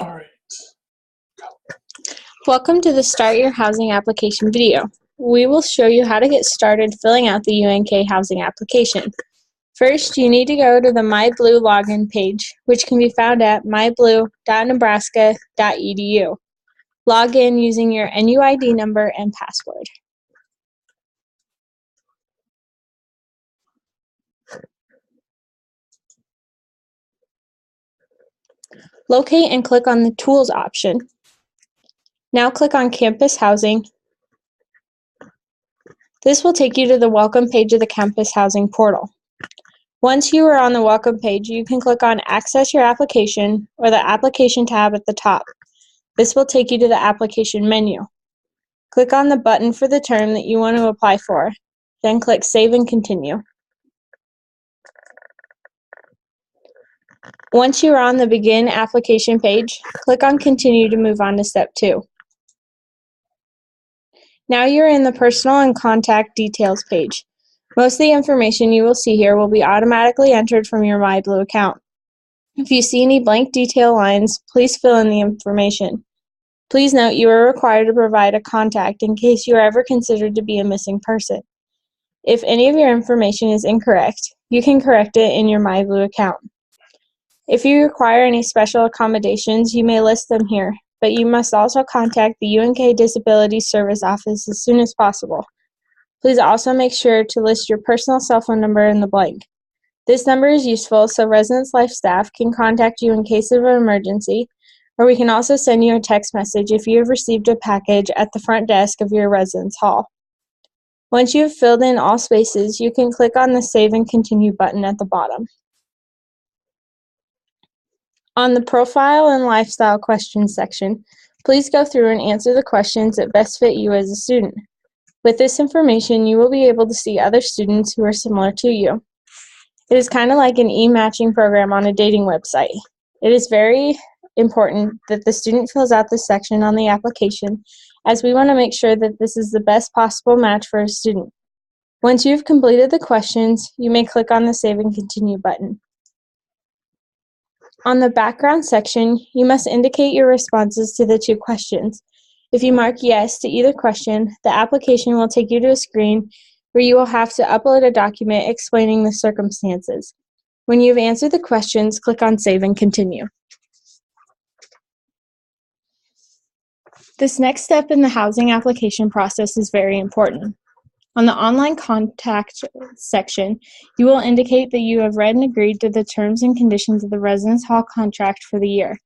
All right. Welcome to the Start Your Housing Application video. We will show you how to get started filling out the UNK housing application. First, you need to go to the MyBLUE login page, which can be found at myblue.nebraska.edu. Log in using your NUID number and password. Locate and click on the Tools option. Now click on Campus Housing. This will take you to the Welcome page of the Campus Housing portal. Once you are on the Welcome page, you can click on Access Your Application or the Application tab at the top. This will take you to the Application menu. Click on the button for the term that you want to apply for, then click Save and Continue. Once you are on the Begin Application page, click on Continue to move on to Step 2. Now you're in the Personal and Contact Details page. Most of the information you will see here will be automatically entered from your MyBLUE account. If you see any blank detail lines, please fill in the information. Please note you are required to provide a contact in case you are ever considered to be a missing person. If any of your information is incorrect, you can correct it in your MyBLUE account. If you require any special accommodations, you may list them here, but you must also contact the UNK Disability Service Office as soon as possible. Please also make sure to list your personal cell phone number in the blank. This number is useful so Residence Life staff can contact you in case of an emergency, or we can also send you a text message if you have received a package at the front desk of your residence hall. Once you have filled in all spaces, you can click on the Save and Continue button at the bottom. On the Profile and Lifestyle Questions section, please go through and answer the questions that best fit you as a student. With this information, you will be able to see other students who are similar to you. It is kind of like an e-matching program on a dating website. It is very important that the student fills out this section on the application, as we want to make sure that this is the best possible match for a student. Once you've completed the questions, you may click on the Save and Continue button. On the background section, you must indicate your responses to the two questions. If you mark yes to either question, the application will take you to a screen where you will have to upload a document explaining the circumstances. When you've answered the questions, click on Save and Continue. This next step in the housing application process is very important. On the Online Contact section, you will indicate that you have read and agreed to the terms and conditions of the residence hall contract for the year.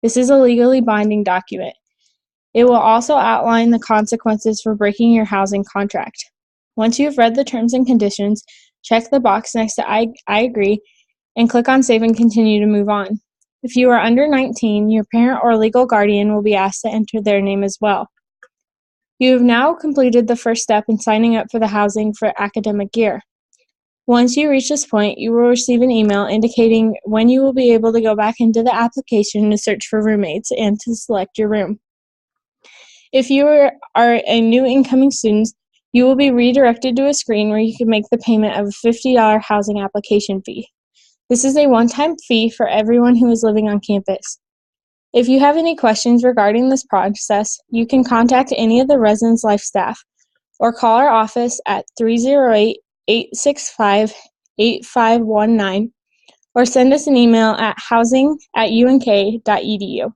This is a legally binding document. It will also outline the consequences for breaking your housing contract. Once you have read the terms and conditions, check the box next to I agree and click on Save and Continue to move on. If you are under 19, your parent or legal guardian will be asked to enter their name as well. You have now completed the first step in signing up for the housing for academic year. Once you reach this point, you will receive an email indicating when you will be able to go back into the application to search for roommates and to select your room. If you are a new incoming student, you will be redirected to a screen where you can make the payment of a $50 housing application fee. This is a one-time fee for everyone who is living on campus. If you have any questions regarding this process, you can contact any of the Residence Life staff or call our office at 308-865-8519 or send us an email at housing@unk.edu.